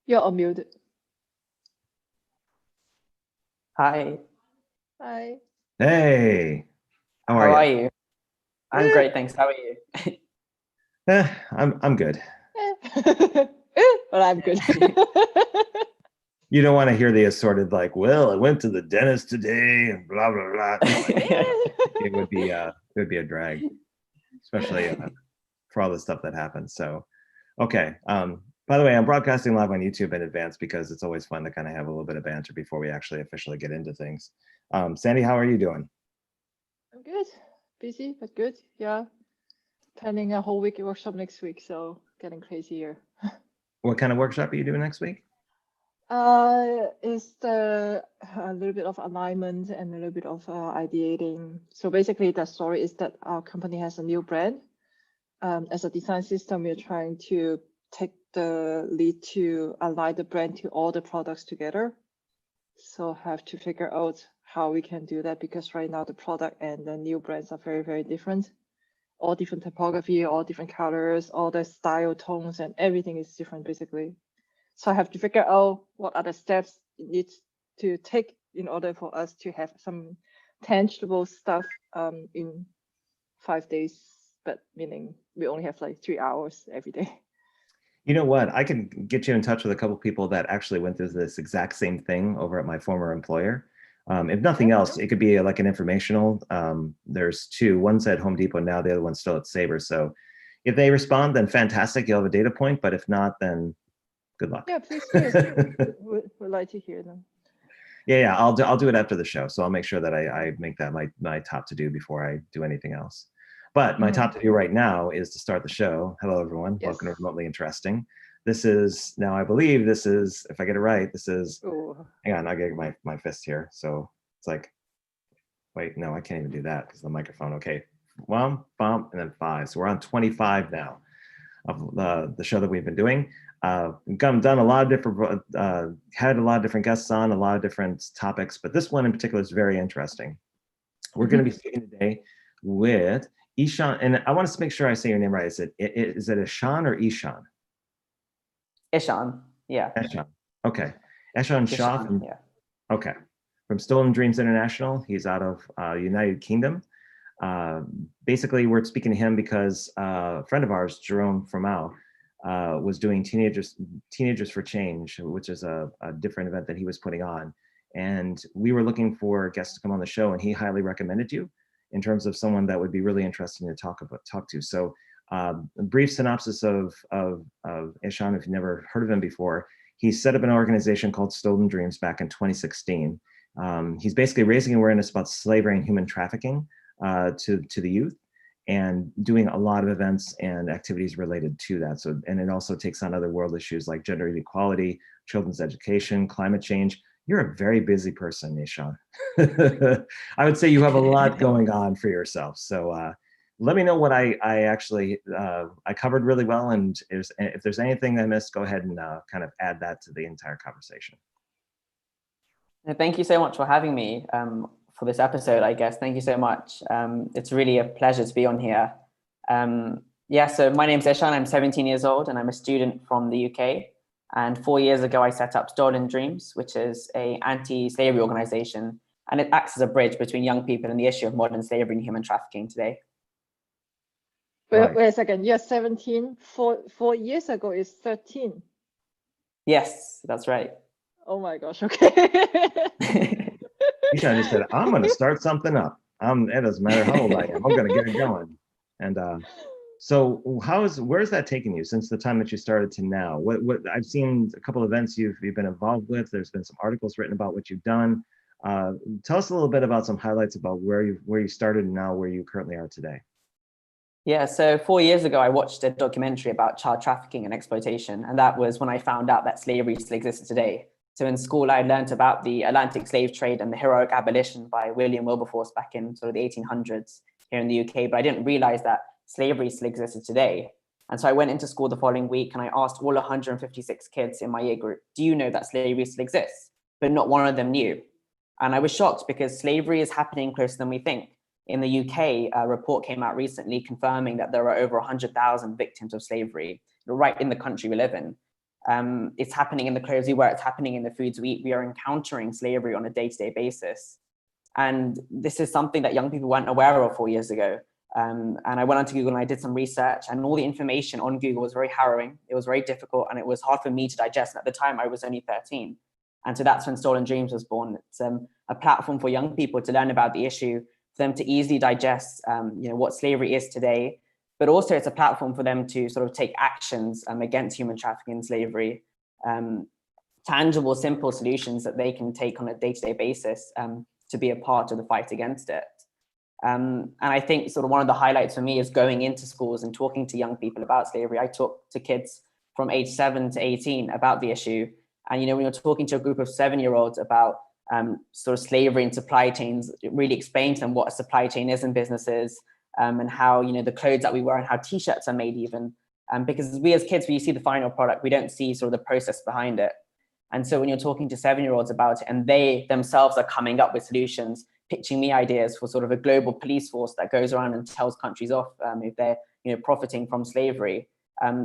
You're unmuted. Hi. Hi. Hey, how How are are you? you? I'm Eh, great, thanks. How are you? I'm good. But I'm good. You don't want to hear the assorted like, well, I went to the dentist today and blah blah blah. No, it would be a drag, especially for all the stuff that happens. So, okay. By the way, I'm broadcasting live on YouTube in advance because it's always fun to kind of have a little bit of banter before we actually officially get into things. Sandy, how are you doing? I'm good. Busy, but good. Yeah. Planning a whole week workshop next week, so getting crazy here. What kind of workshop are you doing next week? It's a little bit of alignment and a little bit of ideating. So basically, the story is that our company has a new brand. As a design system, we're trying to take the lead to align the brand to all the products together. So have to figure out how we can do that, because right now the product and the new brands are very, very different. All different typography, all different colors, all the style tones, and everything is different basically. So I have to figure out what are the steps it needs to take in order for us to have some tangible stuff in 5 days, but meaning we only have like 3 hours every day. You know what? I can get you in touch with a couple people that actually went through this exact same thing over at my former employer. If nothing else, it could be like an informational. There's two. One's at Home Depot now, the other one's still at Savers. So if they respond, then fantastic, you'll have a data point. But if not, then good luck. Yeah, please. We'd like to hear them. Yeah, I'll do it after the show. So I'll make sure that I make that my top to do before I do anything else. But my top to do right now is to start the show. Hello, everyone. Yes. Welcome to Remotely Interesting. This is, now I believe this is, if I get it right, this is, hang on, I get my fist here. So it's like, wait, no, I can't even do that because the microphone. Okay, 1, bump, and then 5. So we're on 25 now of the show that we've been doing. We've done a lot of different, had a lot of different guests on, a lot of different topics, but this one in particular is very interesting. We're going to be speaking today with Ishaan, and I want to make sure I say your name right. Is it Ishaan or Ishaan? Ishaan, yeah. Ishaan. Okay. Ishaan Shah. Yeah. Okay. From Stolen Dreams International. He's out of United Kingdom. Basically, we're speaking to him because a friend of ours, Jerome Formau, was doing Teenagers for Change, which is a different event that he was putting on. And we were looking for guests to come on the show, and he highly recommended you in terms of someone that would be really interesting to talk to. So a brief synopsis of Ishaan, if you've never heard of him before. He set up an organization called Stolen Dreams back in 2016. He's basically raising awareness about slavery and human trafficking to the youth, and doing a lot of events and activities related to that. So, and it also takes on other world issues like gender inequality, children's education, climate change. You're a very busy person, Ishaan. I would say you have a lot going on for yourself. So let me know what I actually I covered really well, and if there's anything I missed, go ahead and kind of add that to the entire conversation. Thank you so much for having me for this episode, I guess. Thank you so much. It's really a pleasure to be on here. Yeah, so my name's Ishaan. I'm 17 years old, and I'm a student from the UK. And 4 years ago, I set up Stolen Dreams, which is an anti-slavery organization, and it acts as a bridge between young people and the issue of modern slavery and human trafficking today. Wait a second. You're 17. 4 years ago is 13. Yes, that's right. Oh my gosh. Okay. Ishaan just said, "I'm going to start something up. It doesn't matter how old I am. I'm going to get it going." And so, where's that taken you since the time that you started to now? What I've seen a couple of events you've been involved with. There's been some articles written about what you've done. Tell us a little bit about some highlights about where you started and now where you currently are today. Yeah, so 4 years ago, I watched a documentary about child trafficking and exploitation, and that was when I found out that slavery still existed today. So in school, I learned about the Atlantic slave trade and the heroic abolition by William Wilberforce back in sort of the 1800s here in the UK, but I didn't realize that slavery still existed today. And so I went into school the following week and I asked all 156 kids in my year group, do you know that slavery still exists? But not one of them knew. And I was shocked because slavery is happening closer than we think. In the UK, a report came out recently confirming that there are over 100,000 victims of slavery right in the country we live in. It's happening in the clothes we wear, it's happening in the foods we eat. We are encountering slavery on a day-to-day basis. And this is something that young people weren't aware of 4 years ago. And I went onto Google and I did some research, and all the information on Google was very harrowing. It was very difficult, and it was hard for me to digest. And at the time, I was only 13. And so that's when Stolen Dreams was born. It's a platform for young people to learn about the issue, for them to easily digest what slavery is today. But also it's a platform for them to sort of take actions against human trafficking and slavery, tangible, simple solutions that they can take on a day-to-day basis to be a part of the fight against it. And I think sort of one of the highlights for me is going into schools and talking to young people about slavery. I talk to kids from age 7 to 18 about the issue. And, when you're talking to a group of 7-year-olds about sort of slavery and supply chains, it really explains to them what a supply chain is in businesses, and how, the clothes that we wear and how t-shirts are made even. Because we as kids, we see the final product, we don't see sort of the process behind it. And so when you're talking to 7-year-olds about it, and they themselves are coming up with solutions, pitching me ideas for sort of a global police force that goes around and tells countries off if they're profiting from slavery,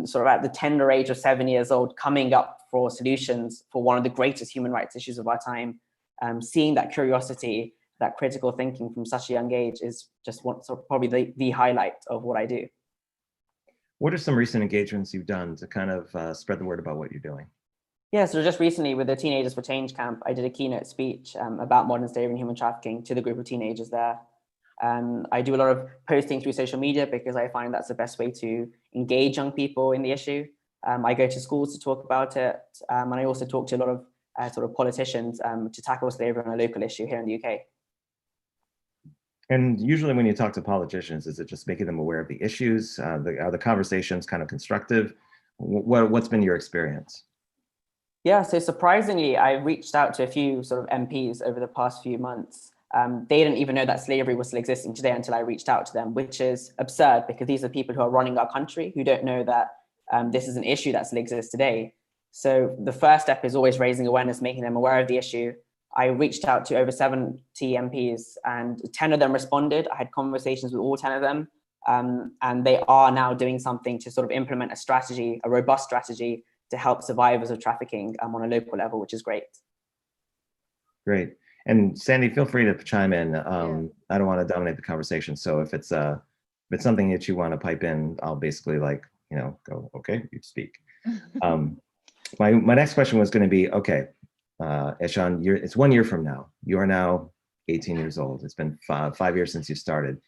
sort of at the tender age of 7 years old, coming up for solutions for one of the greatest human rights issues of our time, seeing that curiosity, that critical thinking from such a young age is just probably the highlight of what I do. What are some recent engagements you've done to kind of spread the word about what you're doing? Yeah, so just recently with the Teenagers for Change camp, I did a keynote speech about modern slavery and human trafficking to the group of teenagers there. I do a lot of posting through social media because I find that's the best way to engage young people in the issue. I go to schools to talk about it, and I also talk to a lot of sort of politicians to tackle slavery on a local issue here in the UK. And usually when you talk to politicians, is it just making them aware of the issues? Are the conversations kind of constructive? What's been your experience? Yeah, so surprisingly, I reached out to a few sort of MPs over the past few months. They didn't even know that slavery was still existing today until I reached out to them, which is absurd because these are people who are running our country who don't know that this is an issue that still exists today. So the first step is always raising awareness, making them aware of the issue. I reached out to over 70 MPs and 10 of them responded. I had conversations with all 10 of them, and they are now doing something to sort of implement a strategy, a robust strategy to help survivors of trafficking on a local level, which is great. Great. And Sandy, feel free to chime in. I don't want to dominate the conversation. So if it's something that you want to pipe in, I'll basically go, okay, you speak. My next question was going to be, okay, Ishaan, it's 1 year from now. You are now 18 years old. It's been 5 years since you started.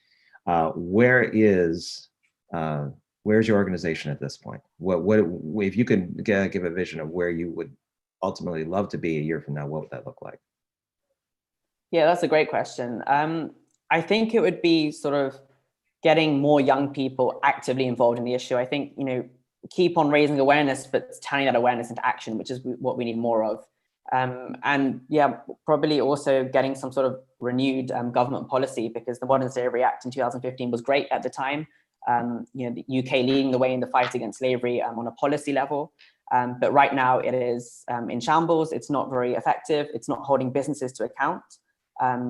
Where's your organization at this point? What if you could give a vision of where you would ultimately love to be a year from now, what would that look like? Yeah, that's a great question. I think it would be sort of getting more young people actively involved in the issue. I think, keep on raising awareness, but turning that awareness into action, which is what we need more of. And yeah, probably also getting some sort of renewed government policy, because the Modern Slavery Act in 2015 was great at the time. The UK leading the way in the fight against slavery on a policy level. But right now it is in shambles. It's not very effective. It's not holding businesses to account.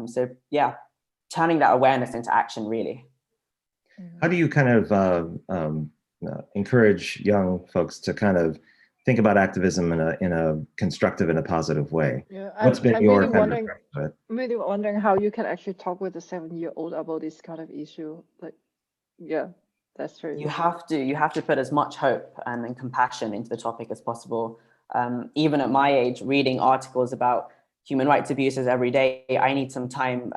So yeah, turning that awareness into action, really. How do you kind of encourage young folks to kind of think about activism in a constructive and a positive way? Yeah, What's been your really kind of approach to it? I'm really wondering how you can actually talk with a 7-year-old about this kind of issue. Yeah, that's true. You have to put as much hope and compassion into the topic as possible. Even at my age, reading articles about human rights abuses every day, I need some time,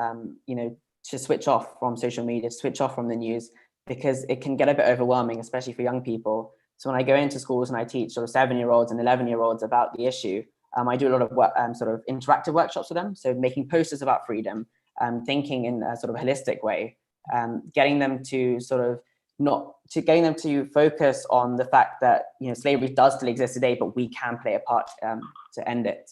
to switch off from social media, switch off from the news, because it can get a bit overwhelming, especially for young people. So when I go into schools and I teach sort of 7-year-olds and 11-year-olds about the issue, I do a lot of work, sort of interactive workshops with them. So making posters about freedom, thinking in a sort of holistic way, getting them to getting them to focus on the fact that slavery does still exist today, but we can play a part to end it.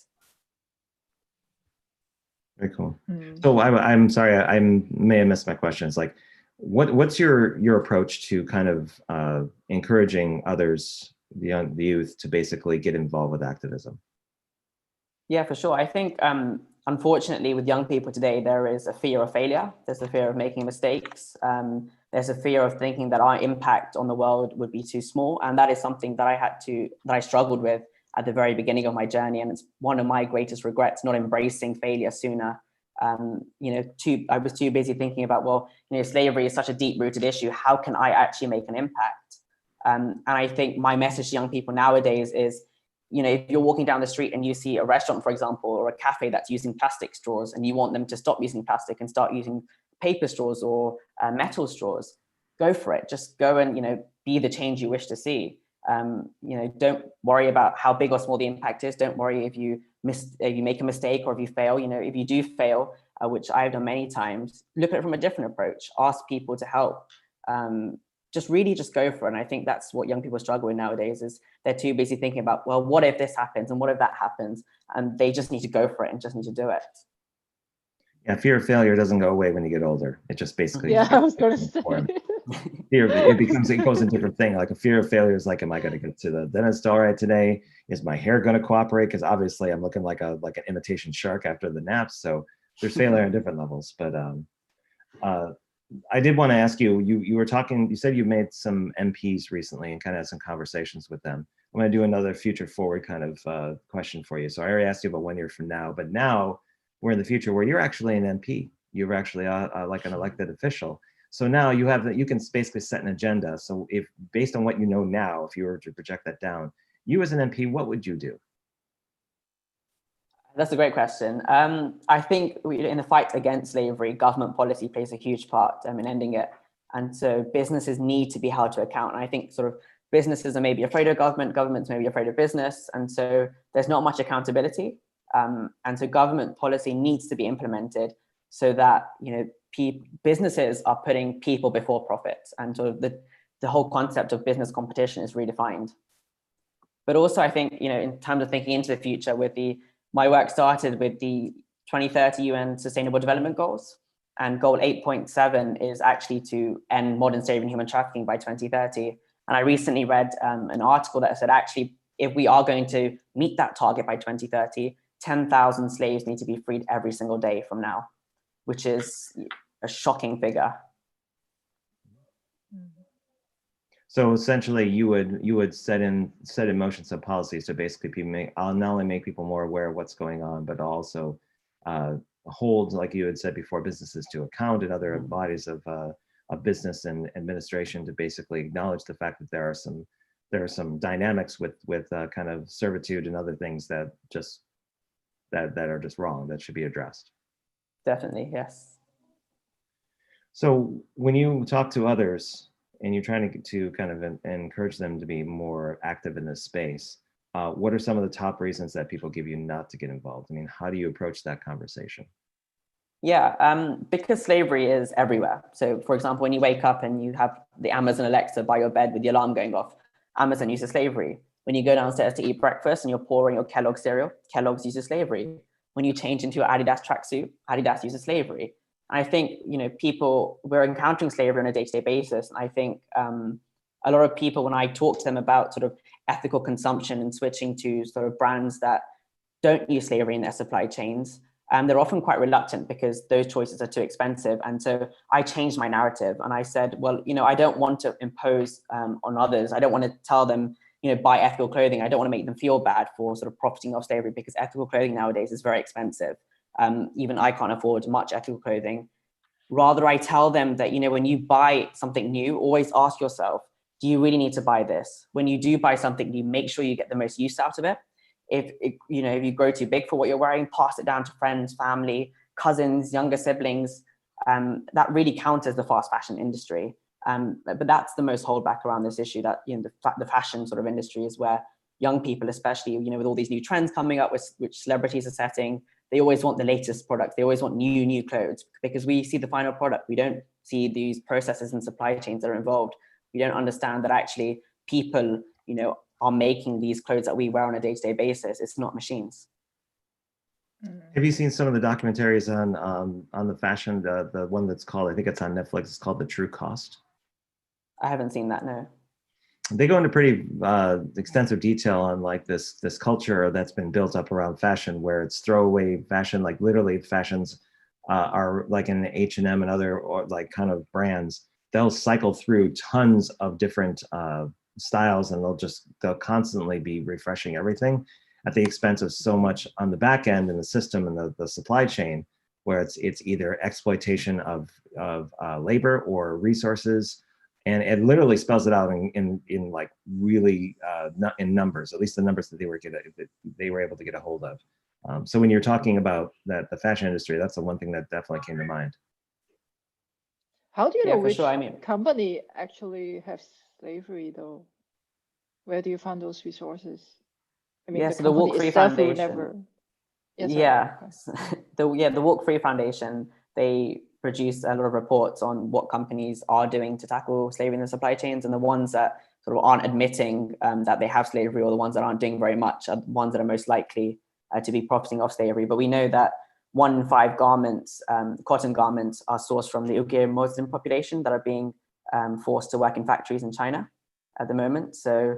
Very cool. So I'm sorry, I may have missed my question. It's like, what's your approach to kind of encouraging others, the youth, to basically get involved with activism? Yeah, for sure. I think unfortunately with young people today, there is a fear of failure. There's a fear of making mistakes. There's a fear of thinking that our impact on the world would be too small, and that is something that I struggled with at the very beginning of my journey. And it's one of my greatest regrets, not embracing failure sooner. I was too busy thinking about, well, slavery is such a deep-rooted issue. How can I actually make an impact? And I think my message to young people nowadays is, if you're walking down the street and you see a restaurant, for example, or a cafe that's using plastic straws, and you want them to stop using plastic and start using paper straws or metal straws, go for it. Just go and, be the change you wish to see. Don't worry about how big or small the impact is. Don't worry if you make a mistake or if you fail. If you do fail, which I've done many times, look at it from a different approach. Ask people to help. Just go for it. And I think that's what young people struggle with nowadays, is they're too busy thinking about, well, what if this happens and what if that happens? And they just need to go for it and just need to do it. Yeah, fear of failure doesn't go away when you get older. It just basically I was going to say. It goes in different thing. Like a fear of failure is like, am I going to get to the dentist all right today? Is my hair going to cooperate? Because obviously I'm looking like an imitation shark after the naps. So there's failure on different levels. But I did want to ask you, you were talking, you said you made some MPs recently and kind of had some conversations with them. I'm going to do another future forward kind of question for you. So I already asked you about 1 year from now, but now we're in the future where you're actually an MP. You're actually like an elected official. So now you can basically set an agenda. So if based on what you know now, if you were to project that down, you as an MP, what would you do? That's a great question. I think in the fight against slavery, government policy plays a huge part in ending it. And so businesses need to be held to account. And I think sort of businesses are maybe afraid of government, governments may be afraid of business. And so there's not much accountability. And so government policy needs to be implemented so that, businesses are putting people before profits, and sort of the whole concept of business competition is redefined. But also I think, in terms of thinking into the future, my work started with the 2030 UN Sustainable Development Goals, and goal 8.7 is actually to end modern slavery and human trafficking by 2030. And I recently read an article that said, actually, if we are going to meet that target by 2030, 10,000 slaves need to be freed every single day from now, which is a shocking figure. So essentially, you would set in motion some policies to basically not only make people more aware of what's going on, but also hold, like you had said before, businesses to account and other bodies of business and administration to basically acknowledge the fact that there are some dynamics with kind of servitude and other things that are just wrong, that should be addressed. Definitely, yes. So when you talk to others and you're trying to kind of encourage them to be more active in this space, what are some of the top reasons that people give you not to get involved? I mean, how do you approach that conversation? Yeah, because slavery is everywhere. So for example, when you wake up and you have the Amazon Alexa by your bed with the alarm going off, Amazon uses slavery. When you go downstairs to eat breakfast and you're pouring your Kellogg's cereal, Kellogg's uses slavery. When you change into your Adidas tracksuit, Adidas uses slavery. I think, we're encountering slavery on a day-to-day basis. And I think a lot of people, when I talk to them about sort of ethical consumption and switching to sort of brands that don't use slavery in their supply chains, they're often quite reluctant because those choices are too expensive. And so I changed my narrative and I said, well, I don't want to impose on others. I don't want to tell them, buy ethical clothing. I don't want to make them feel bad for sort of profiting off slavery, because ethical clothing nowadays is very expensive. Even I can't afford much ethical clothing. Rather, I tell them that, when you buy something new, always ask yourself, do you really need to buy this? When you do buy something new, make sure you get the most use out of it. If you grow too big for what you're wearing, pass it down to friends, family, cousins, younger siblings. That really counters the fast fashion industry. But that's the most holdback around this issue, that the fashion sort of industry is where young people, especially with all these new trends coming up, which celebrities are setting, they always want the latest products. They always want new clothes, because we see the final product. We don't see these processes and supply chains that are involved. We don't understand that actually people are making these clothes that we wear on a day-to-day basis. It's not machines. Have you seen some of the documentaries on the fashion? The one that's called, I think it's on Netflix, it's called The True Cost. I haven't seen that, no. They go into pretty extensive detail on like this culture that's been built up around fashion, where it's throwaway fashion, like literally fashions are like in H&M and other or like kind of brands. They'll cycle through tons of different styles, and they'll constantly be refreshing everything at the expense of so much on the back end in the system and the supply chain, where it's either exploitation of labor or resources, and it literally spells it out in like really not in numbers, at least the numbers that they were able to get a hold of. So when you're talking about the fashion industry, that's the one thing that definitely came to mind. How do you know which sure. company actually have slavery though? Where do you find those resources? I mean, the So the company Walk Free itself will Foundation. never. The Walk Free Foundation, they produce a lot of reports on what companies are doing to tackle slavery in the supply chains, and the ones that sort of aren't admitting that they have slavery, or the ones that aren't doing very much, are the ones that are most likely to be profiting off slavery. But we know that 1 in 5 garments, cotton garments, are sourced from the Uyghur Muslim population that are being forced to work in factories in China at the moment. So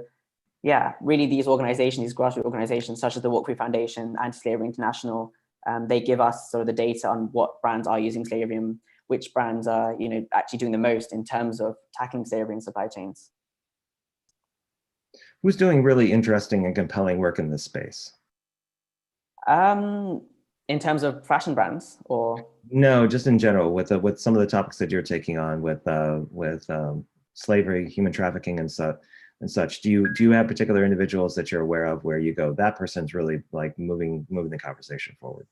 yeah, really these organizations, these grassroots organizations such as the Walk Free Foundation, Anti-Slavery International, they give us sort of the data on what brands are using slavery and which brands are, actually doing the most in terms of tackling slavery in supply chains. Who's doing really interesting and compelling work in this space? In terms of fashion brands, or no, just in general with some of the topics that you're taking on with slavery, human trafficking, and such. Do you have particular individuals that you're aware of where you go, that person's really like moving the conversation forward?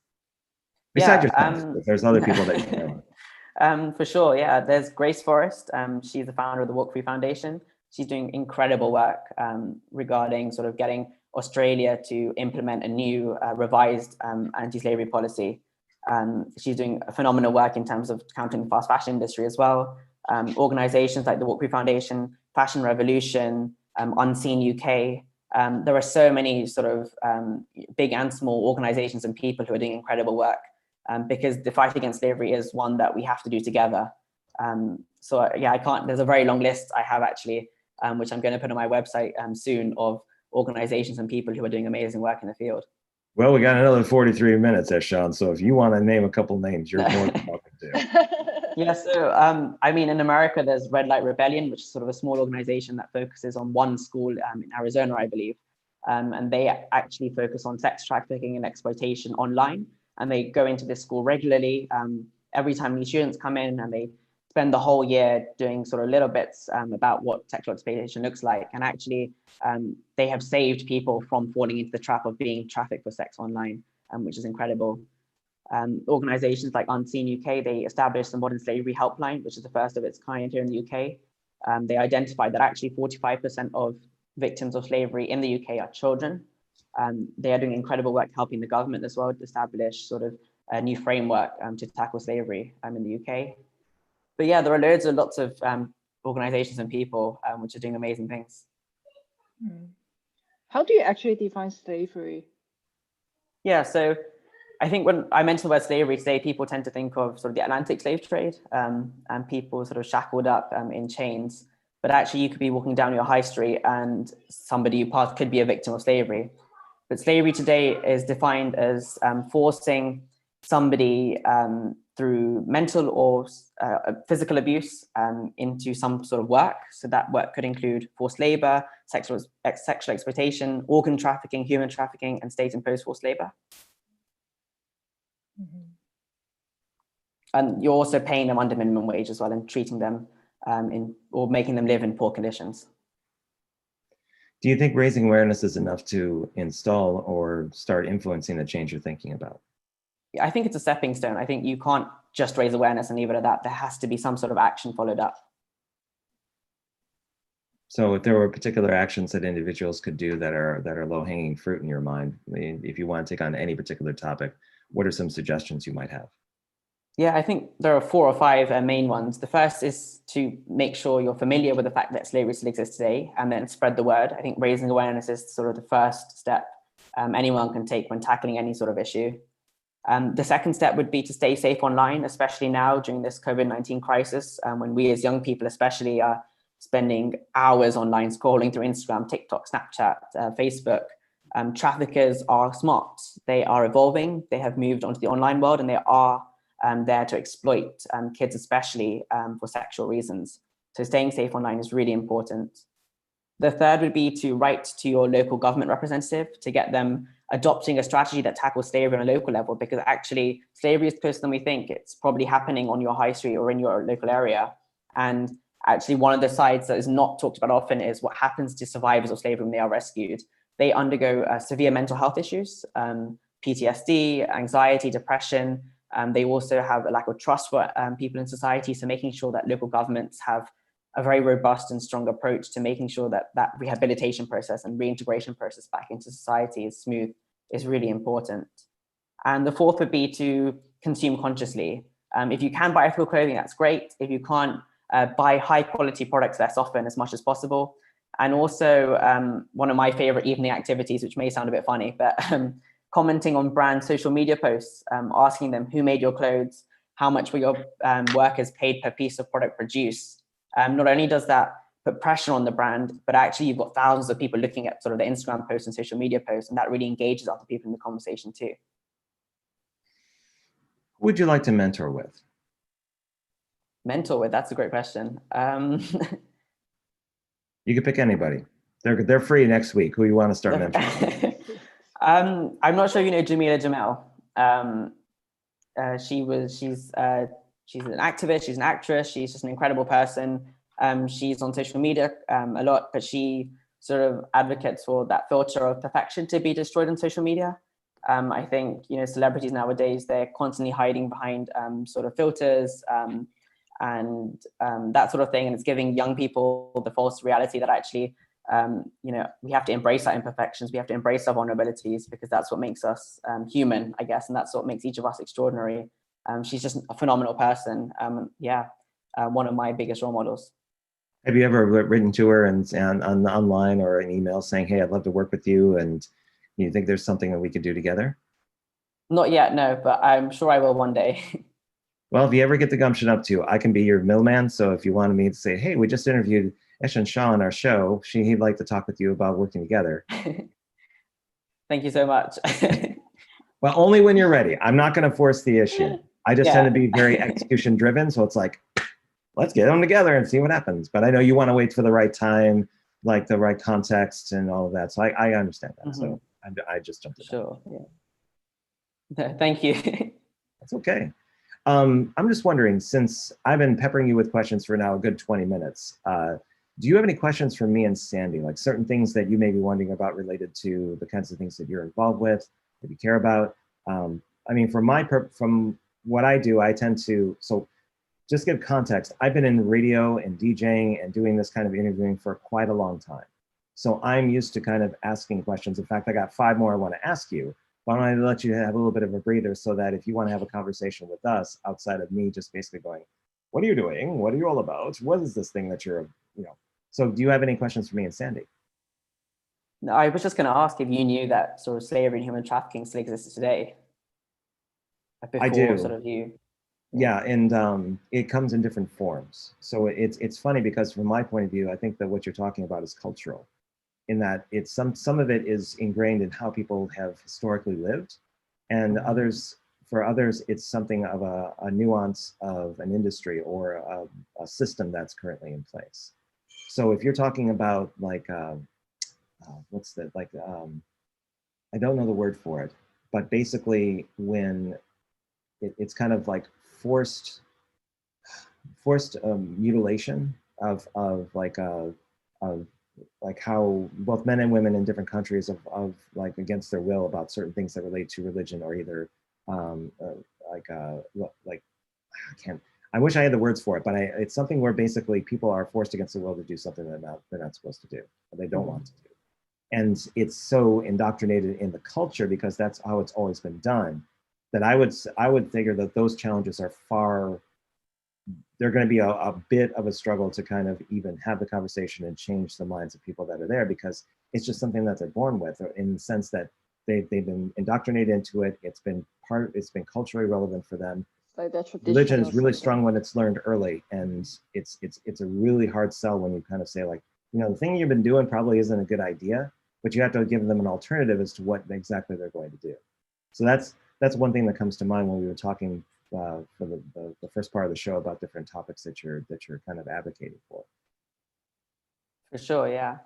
Besides yourself, if there's other people that you know. For sure, yeah. There's Grace Forrest. She's the founder of the Walk Free Foundation. She's doing incredible work regarding sort of getting Australia to implement a new revised anti-slavery policy. She's doing phenomenal work in terms of countering the fast fashion industry as well. Organizations like the Walk Free Foundation, Fashion Revolution, Unseen UK. There are so many sort of big and small organizations and people who are doing incredible work because the fight against slavery is one that we have to do together. So yeah, there's a very long list I have actually, which I'm going to put on my website soon, of organizations and people who are doing amazing work in the field. Well, we got another 43 minutes, Ishaan. So if you want to name a couple names, you're more than welcome to. Yeah, so in America, there's Red Light Rebellion, which is sort of a small organization that focuses on one school in Arizona, I believe. And they actually focus on sex trafficking and exploitation online. And they go into this school regularly. Every time new students come in, and they spend the whole year doing sort of little bits about what sexual exploitation looks like. And actually, they have saved people from falling into the trap of being trafficked for sex online, which is incredible. Organizations like Unseen UK, they established the Modern Slavery Helpline, which is the first of its kind here in the UK. They identified that actually 45% of victims of slavery in the UK are children. They are doing incredible work helping the government as well to establish sort of a new framework to tackle slavery in the UK. But yeah, there are lots of organizations and people which are doing amazing things. How do you actually define slavery? Yeah, so I think when I mention the word slavery today, people tend to think of sort of the Atlantic slave trade and people sort of shackled up in chains. But actually, you could be walking down your high street and somebody you pass could be a victim of slavery. But slavery today is defined as forcing somebody through mental or physical abuse into some sort of work. So that work could include forced labor, sexual exploitation, organ trafficking, human trafficking, and state-imposed forced labor. Mm-hmm. And you're also paying them under minimum wage as well and treating them or making them live in poor conditions. Do you think raising awareness is enough to install or start influencing the change you're thinking about? I think it's a stepping stone. I think you can't just raise awareness and leave it at that. There has to be some sort of action followed up. So if there were particular actions that individuals could do that are low-hanging fruit in your mind, I mean, if you want to take on any particular topic, what are some suggestions you might have? Yeah, I think there are 4 or 5 main ones. The first is to make sure you're familiar with the fact that slavery still exists today, and then spread the word. I think raising awareness is sort of the first step anyone can take when tackling any sort of issue. The second step would be to stay safe online, especially now during this COVID-19 crisis, when we as young people especially are spending hours online scrolling through Instagram, TikTok, Snapchat, Facebook. Traffickers are smart. They are evolving. They have moved onto the online world, and they are there to exploit kids, especially for sexual reasons. So staying safe online is really important. The third would be to write to your local government representative to get them adopting a strategy that tackles slavery on a local level, because actually slavery is closer than we think. It's probably happening on your high street or in your local area. And actually one of the sides that is not talked about often is what happens to survivors of slavery when they are rescued. They undergo severe mental health issues, PTSD, anxiety, depression. They also have a lack of trust for people in society. So making sure that local governments have a very robust and strong approach to making sure that that rehabilitation process and reintegration process back into society is smooth is really important. And the fourth would be to consume consciously. If you can buy ethical clothing, that's great. If you can't, buy high quality products less often as much as possible. And also one of my favorite evening activities, which may sound a bit funny, but commenting on brand social media posts, asking them who made your clothes, how much were your workers paid per piece of product produced. Not only does that put pressure on the brand, but actually you've got thousands of people looking at sort of the Instagram posts and social media posts, and that really engages other people in the conversation too. Who would you like to mentor with? Mentor with, that's a great question. You can pick anybody. They're free next week. Who you want to start mentoring? I'm not sure if you know Jamila Jamel. She's an activist, she's an actress, she's just an incredible person. She's on social media a lot, but she sort of advocates for that filter of perfection to be destroyed on social media. I think, you know, celebrities nowadays, they're constantly hiding behind sort of filters and that sort of thing. And it's giving young people the false reality that actually, you know, we have to embrace our imperfections. We have to embrace our vulnerabilities, because that's what makes us human, I guess. And that's what makes each of us extraordinary. She's just a phenomenal person. One of my biggest role models. Have you ever written to her and on online or an email saying, hey, I'd love to work with you, and you think there's something that we could do together? Not yet, no, but I'm sure I will one day. Well, if you ever get the gumption up to, I can be your middleman. So if you wanted me to say, hey, we just interviewed Ishaan Shah on our show, he'd like to talk with you about working together. Thank you so much. Well, only when you're ready. I'm not going to force the issue. I just tend to be very execution driven. So it's like, let's get them together and see what happens. But I know you want to wait for the right time, like the right context and all of that. So I understand that. So I just jumped in. Sure. Yeah. Thank you. That's okay. I'm just wondering, since I've been peppering you with questions for now a good 20 minutes, do you have any questions for me and Sandy, like certain things that you may be wondering about related to the kinds of things that you're involved with, that you care about? I mean, from what I do, I tend to, so just give context, I've been in radio and DJing and doing this kind of interviewing for quite a long time. So I'm used to kind of asking questions. In fact, I got 5 more I want to ask you. Why don't I let you have a little bit of a breather, so that if you want to have a conversation with us outside of me just basically going, what are you doing? What are you all about? What is this thing that you're, you know? So do you have any questions for me and Sandy? No, I was just going to ask if you knew that sort of slavery and human trafficking still exists today. Before, I do. Sort of you. Yeah, and it comes in different forms. So it's funny, because from my point of view, I think that what you're talking about is cultural, in that it's some of it is ingrained in how people have historically lived, and for others it's something of a nuance of an industry or a system that's currently in place. So if you're talking about like what's that, like I don't know the word for it, but basically when it's kind of like forced mutilation of like how both men and women in different countries of like against their will about certain things that relate to religion, or either I wish I had the words for it, but it's something where basically people are forced against their will to do something they're not supposed to do, or they don't want to do. And it's so indoctrinated in the culture, because that's how it's always been done, that I would figure that those challenges are they're going to be a bit of a struggle to kind of even have the conversation and change the minds of people that are there, because it's just something that they're born with, in the sense that they've been indoctrinated into it. It's been culturally relevant for them. Like religion is really strong when it's learned early, and it's a really hard sell when you kind of say, like, you know, the thing you've been doing probably isn't a good idea, but you have to give them an alternative as to what exactly they're going to do. So that's one thing that comes to mind when we were talking for the first part of the show about different topics that you're kind of advocating for. For sure, yeah.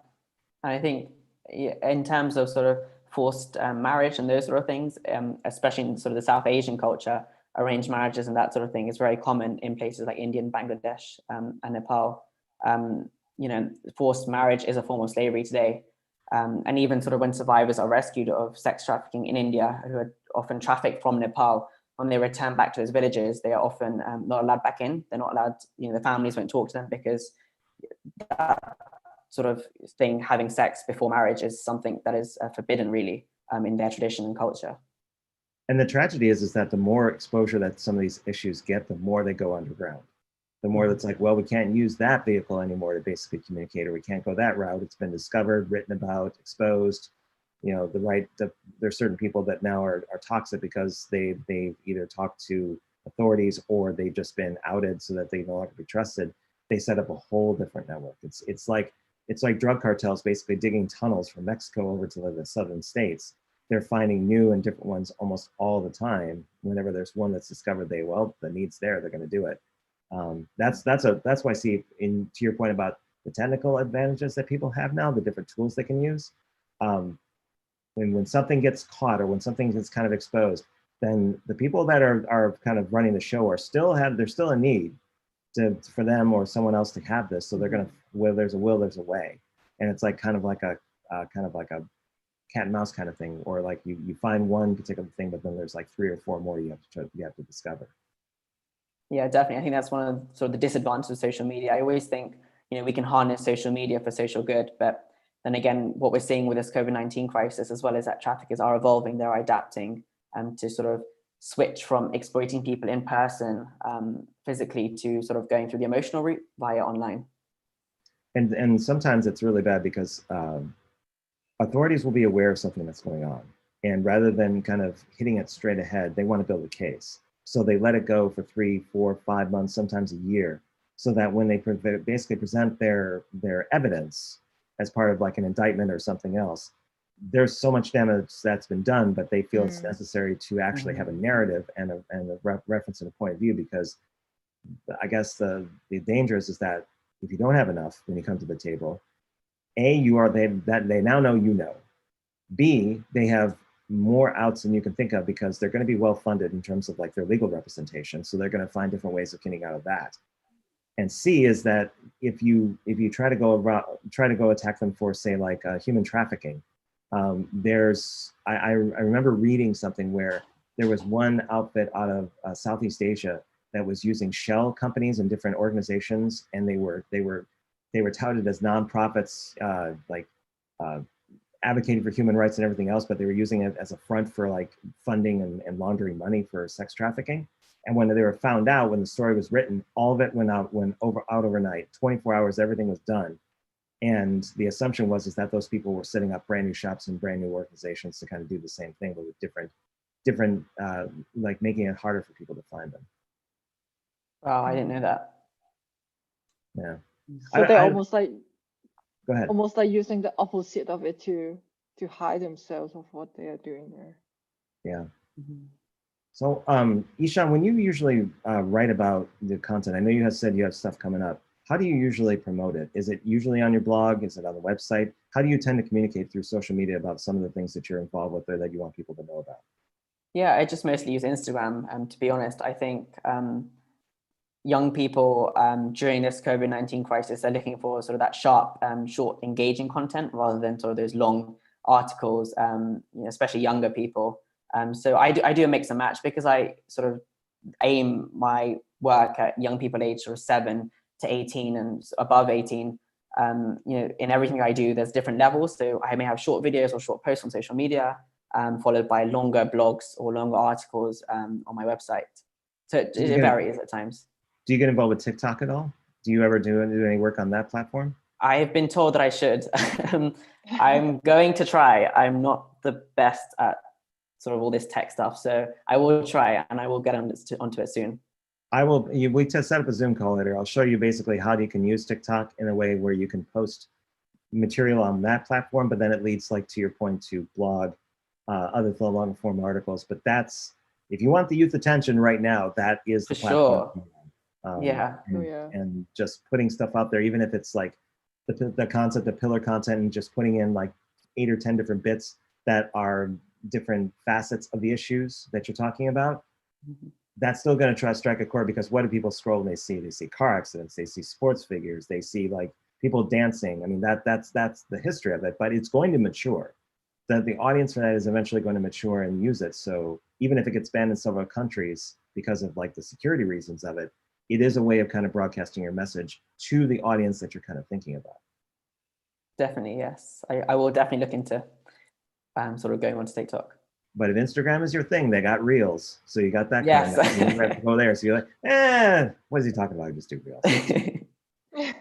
And I think in terms of sort of forced marriage and those sort of things, especially in sort of the South Asian culture, arranged marriages and that sort of thing is very common in places like India and Bangladesh and Nepal. You know, forced marriage is a form of slavery today. And even sort of when survivors are rescued of sex trafficking in India, who are often trafficked from Nepal, when they return back to those villages, they are often not allowed back in. They're not allowed, you know, the families won't talk to them because that sort of thing, having sex before marriage, is something that is forbidden really in their tradition and culture. And the tragedy is that the more exposure that some of these issues get, the more they go underground. The more that's like, well, we can't use that vehicle anymore to basically communicate, or we can't go that route. It's been discovered, written about, exposed. You know, there's certain people that now are toxic because they either talk to authorities or they've just been outed so that they no longer be trusted. They set up a whole different network. It's like drug cartels basically digging tunnels from Mexico over to the southern states. They're finding new and different ones almost all the time. Whenever there's one that's discovered, the need's there, they're going to do it. That's why I see, to your point about the technical advantages that people have now, the different tools they can use. When something gets caught or when something gets kind of exposed, then the people that are kind of running the show there's still a need for them or someone else to have this. So they're gonna, where there's a will, there's a way, and it's like kind of like a cat and mouse kind of thing, or like you find one particular thing, but then there's like 3 or 4 more you have to discover. Yeah, definitely. I think that's one of sort of the disadvantages of social media. I always think, you know, we can harness social media for social good, but then again, what we're seeing with this COVID-19 crisis, as well as that traffickers are evolving, they're adapting to sort of switch from exploiting people in person physically to sort of going through the emotional route via online. And sometimes it's really bad because authorities will be aware of something that's going on, and rather than kind of hitting it straight ahead, they want to build a case. So they let it go for 3, 4, 5 months, sometimes a year, so that when they basically present their evidence as part of like an indictment or something else, there's so much damage that's been done, but they feel it's necessary to actually have a narrative and a reference and a point of view, because I guess the danger is that if you don't have enough when you come to the table, A, they now know you know. B, they have more outs than you can think of because they're going to be well funded in terms of like their legal representation. So they're going to find different ways of getting out of that. And C is that if you try to go attack them for, say, like human trafficking, I remember reading something where there was one outfit out of Southeast Asia that was using shell companies and different organizations, and they were touted as nonprofits, advocating for human rights and everything else, but they were using it as a front for like funding and laundering money for sex trafficking. And when they were found out, when the story was written, all of it went out overnight, 24 hours, everything was done. And the assumption was that those people were setting up brand new shops and brand new organizations to kind of do the same thing, but with different like making it harder for people to find them. Wow, I didn't know that. Yeah. So they're almost like, go ahead. Almost like using the opposite of it to hide themselves of what they are doing there. Yeah. So, Ishaan, when you usually write about the content, I know you have said you have stuff coming up. How do you usually promote it? Is it usually on your blog? Is it on the website? How do you tend to communicate through social media about some of the things that you're involved with or that you want people to know about? Yeah, I just mostly use Instagram. To be honest, I think young people during this COVID-19 crisis are looking for sort of that sharp, short, engaging content rather than sort of those long articles, especially younger people. So I do a mix and match because I sort of aim my work at young people aged sort of 7 to 18 and above 18. In everything I do, there's different levels. So I may have short videos or short posts on social media, followed by longer blogs or longer articles on my website. So it varies at times. Do you get involved with TikTok at all? Do you ever do any work on that platform? I've been told that I should. I'm going to try. I'm not the best at sort of all this tech stuff, so I will try and I will get onto it soon. I will. We set up a Zoom call later. I'll show you basically how you can use TikTok in a way where you can post material on that platform, but then it leads, like to your point, to blog, other long form articles. But that's, if you want the youth attention right now, that is the platform. Sure. And just putting stuff out there, even if it's like the concept of pillar content and just putting in like 8 or 10 different bits that are different facets of the issues that you're talking about, that's still going to try to strike a chord, because what do people scroll and they see? They see car accidents, they see sports figures, they see like people dancing. I mean, that's the history of it, but it's going to mature. The audience for that is eventually going to mature and use it. So even if it gets banned in several countries because of like the security reasons of it, it is a way of kind of broadcasting your message to the audience that you're kind of thinking about. Definitely, yes. I will definitely look into sort of going on to TikTok. But if Instagram is your thing, they got reels. So you got that Yes. kind of, you have to go there. So you're like, what is he talking about? I just do reels.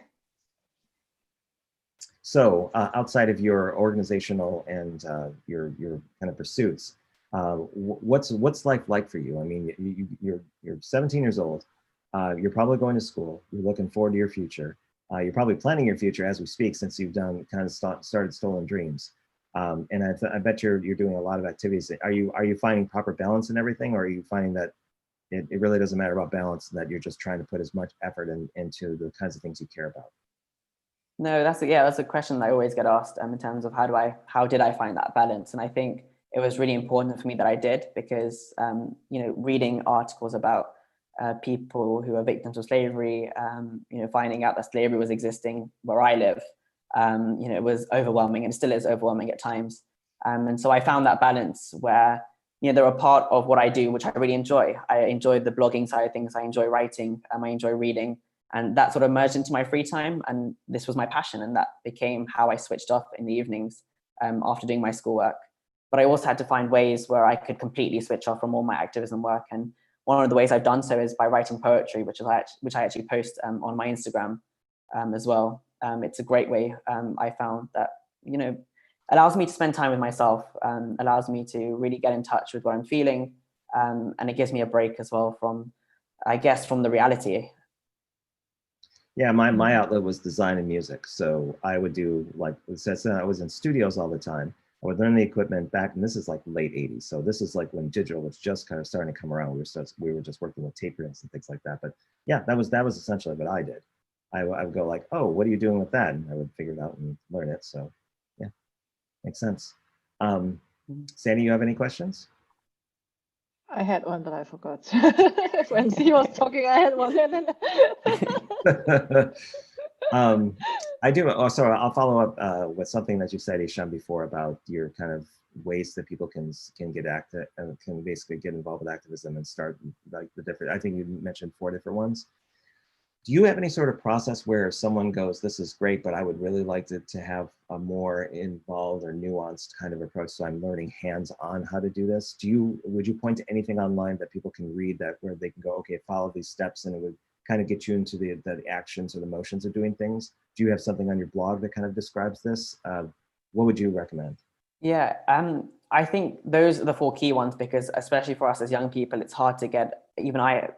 So outside of your organizational and your kind of pursuits, what's life like for you? I mean, you're 17 years old. You're probably going to school. You're looking forward to your future. You're probably planning your future as we speak, since you've done kind of started Stolen Dreams. And I bet you're doing a lot of activities. Are you finding proper balance in everything, or are you finding that it really doesn't matter about balance, and that you're just trying to put as much effort into the kinds of things you care about? No, that's a question that I always get asked in terms of how did I find that balance? And I think it was really important for me that I did, because reading articles about people who are victims of slavery, finding out that slavery was existing where I live, it was overwhelming, and still is overwhelming at times. And so I found that balance where they're a part of what I do, which I really enjoy. I enjoy the blogging side of things. I enjoy writing. I enjoy reading. And that sort of merged into my free time. And this was my passion. And that became how I switched off in the evenings after doing my schoolwork. But I also had to find ways where I could completely switch off from all my activism work. And one of the ways I've done so is by writing poetry, which I actually post on my Instagram as well. It's a great way. I found that, allows me to spend time with myself, allows me to really get in touch with what I'm feeling. And it gives me a break as well from the reality. Yeah, my outlet was design and music. So I would do I was in studios all the time. I would learn the equipment back, and this is like late 80s. So this is like when digital was just kind of starting to come around. We were just working with tape reels and things like that. But yeah, that was essentially what I did. I would go like, oh, what are you doing with that? And I would figure it out and learn it. So yeah, makes sense. Sandy, you have any questions? I had one, but I forgot. When he was talking, I had one. I do. Oh, sorry. I'll follow up with something that you said, Ishaan, before about your kind of ways that people can get active and can basically get involved with activism and start like the different. I think you mentioned 4 different ones. Do you have any sort of process where someone goes, this is great, but I would really like to have a more involved or nuanced kind of approach, so I'm learning hands-on how to do this? Would you point to anything online that people can read that where they can go, okay, follow these steps, and it would kind of get you into the actions or the motions of doing things? Do you have something on your blog that kind of describes this? What would you recommend? Yeah, I think those are the 4 key ones, because especially for us as young people, it's hard to get, even I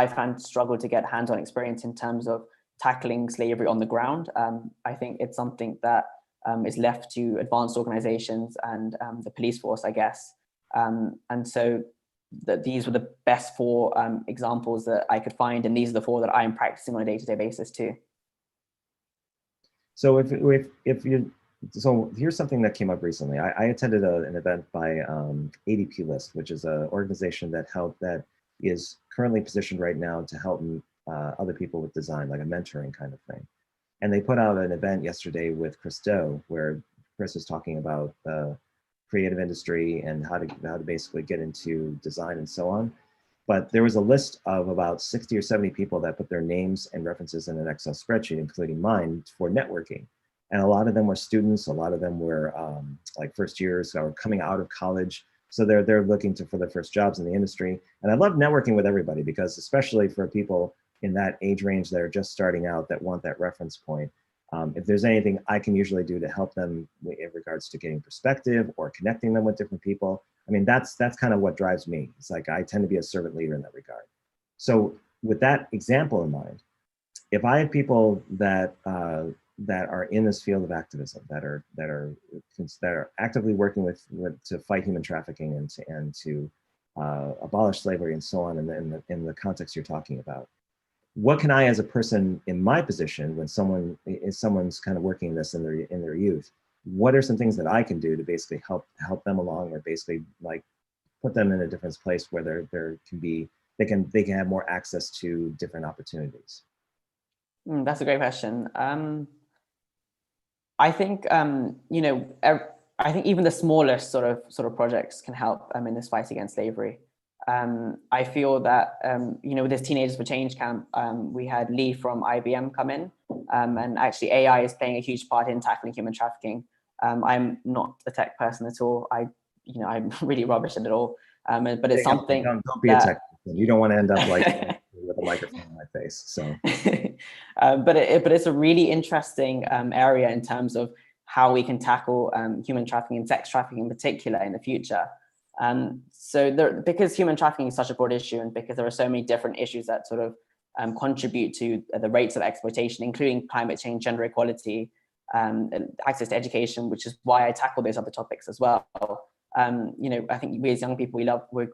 found struggle to get hands-on experience in terms of tackling slavery on the ground. I think it's something that is left to advanced organizations and the police force, I guess. And so these were the best 4 examples that I could find, and these are the 4 that I'm practicing on a day-to-day basis too. So so here's something that came up recently. I attended an event by ADP List, which is an organization that is currently positioned right now to help other people with design, like a mentoring kind of thing. And they put out an event yesterday with Chris Do, where Chris is talking about the creative industry and how to basically get into design and so on. But there was a list of about 60 or 70 people that put their names and references in an Excel spreadsheet, including mine, for networking. And a lot of them were students. A lot of them were like first years or coming out of college. So they're looking for their first jobs in the industry. And I love networking with everybody, because especially for people in that age range that are just starting out, that want that reference point, if there's anything I can usually do to help them in regards to getting perspective or connecting them with different people, I mean, that's kind of what drives me. It's like I tend to be a servant leader in that regard. So with that example in mind, if I have people that are in this field of activism, that are actively working to fight human trafficking and to abolish slavery and so on in the context you're talking about, what can I, as a person in my position, when someone's kind of working this in their youth, what are some things that I can do to basically help them along, or basically like put them in a different place where they can have more access to different opportunities? That's a great question. I think you know, I think even the smallest sort of projects can help in this fight against slavery. I feel that you know, with this Teenagers for Change camp, we had Lee from IBM come in, and actually AI is playing a huge part in tackling human trafficking. I'm not a tech person at all. I'm really rubbish at it all. But it's something. Don't be a tech person. You don't want to end up like with a microphone in my face. So, but it's a really interesting area in terms of how we can tackle human trafficking and sex trafficking in particular in the future. Because human trafficking is such a broad issue, and because there are so many different issues that sort of contribute to the rates of exploitation, including climate change, gender equality, access to education, which is why I tackle those other topics as well. You know, I think we as young people,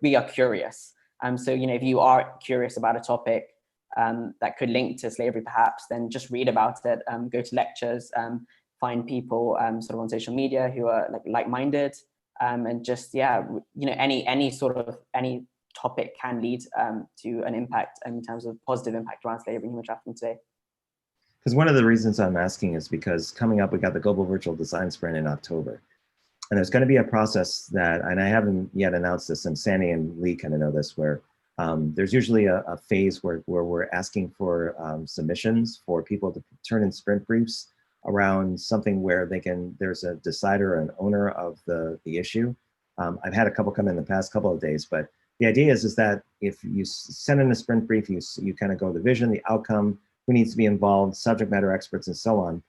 we are curious. So, you know, if you are curious about a topic that could link to slavery, perhaps, then just read about it, go to lectures, find people sort of on social media who are like-minded, and just, yeah, you know, any topic can lead to an impact in terms of positive impact around slavery and human trafficking today. Because one of the reasons I'm asking is because coming up, we got the Global Virtual Design Sprint in October. And there's going to be a process that, and I haven't yet announced this, and Sandy and Lee kind of know this, where there's usually a phase where we're asking for submissions for people to turn in sprint briefs around something where there's a decider or an owner of the issue. I've had a couple come in the past couple of days, but the idea is that if you send in a sprint brief, you kind of go the vision, the outcome, who needs to be involved, subject matter experts, and so on.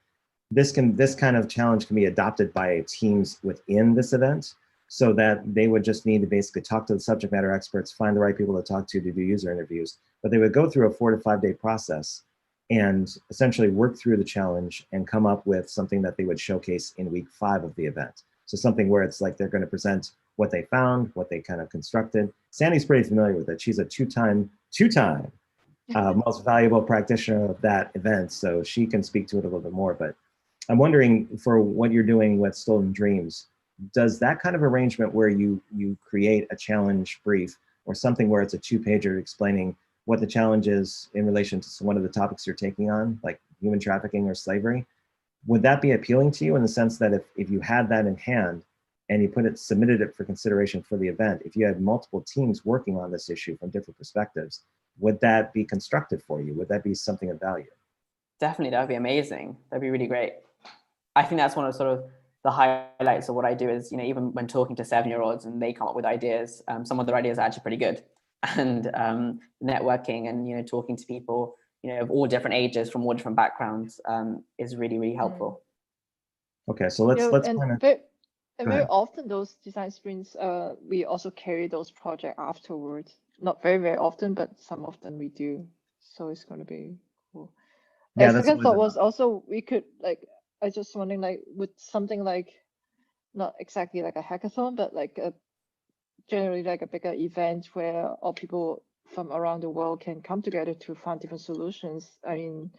This kind of challenge can be adopted by teams within this event, so that they would just need to basically talk to the subject matter experts, find the right people to talk to do user interviews, but they would go through a 4 to 5 day process and essentially work through the challenge and come up with something that they would showcase in week 5 of the event. So something where it's like they're going to present what they found, what they kind of constructed. Sandy's pretty familiar with it. She's a two-time most valuable practitioner of that event, so she can speak to it a little bit more. But I'm wondering, for what you're doing with Stolen Dreams, does that kind of arrangement where you create a challenge brief or something where it's a 2-pager explaining what the challenge is in relation to one of the topics you're taking on, like human trafficking or slavery, would that be appealing to you in the sense that if you had that in hand and you submitted it for consideration for the event, if you had multiple teams working on this issue from different perspectives, would that be constructive for you? Would that be something of value? Definitely, that would be amazing. That'd be really great. I think that's one of sort of the highlights of what I do is, you know, even when talking to 7-year-olds and they come up with ideas, some of their ideas are actually pretty good. And networking and, you know, talking to people, you know, of all different ages from all different backgrounds is really, really helpful. Okay, so let's very often those design sprints, we also carry those projects afterwards. Not very, very often, but some of them we do. So it's going to be cool. Yeah, the second thought was also we could I just wondering with something not exactly like a hackathon, but generally a bigger event where all people from around the world can come together to find different solutions. I mean,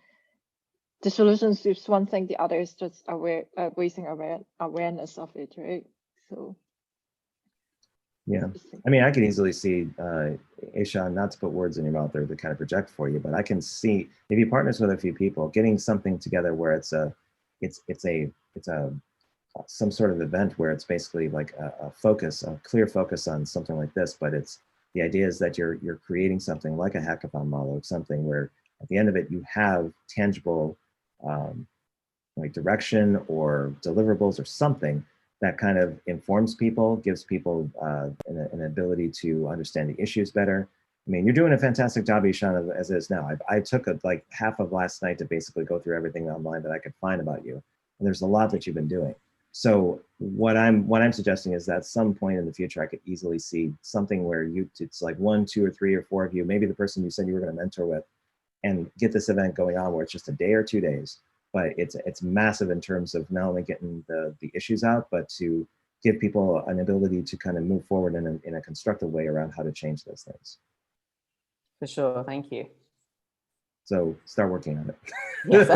the solutions is one thing, the other is just raising awareness of it, right? So yeah, I mean, I can easily see, Ishaan, not to put words in your mouth or to kind of project for you, but I can see if you partners with a few people, getting something together where it's some sort of event where it's basically like a clear focus on something like this, but the idea is that you're creating something like a hackathon model, something where at the end of it you have tangible like direction or deliverables or something that kind of informs people, gives people an ability to understand the issues better. I mean, you're doing a fantastic job, Ishaan, as is now. I took like half of last night to basically go through everything online that I could find about you. And there's a lot that you've been doing. So what I'm suggesting is that at some point in the future, I could easily see something where it's like 1, 2, or 3, or 4 of you, maybe the person you said you were going to mentor with, and get this event going on where it's just a day or 2 days. But it's massive in terms of not only getting the issues out, but to give people an ability to kind of move forward in a constructive way around how to change those things. For sure, thank you. So start working on it. Yes.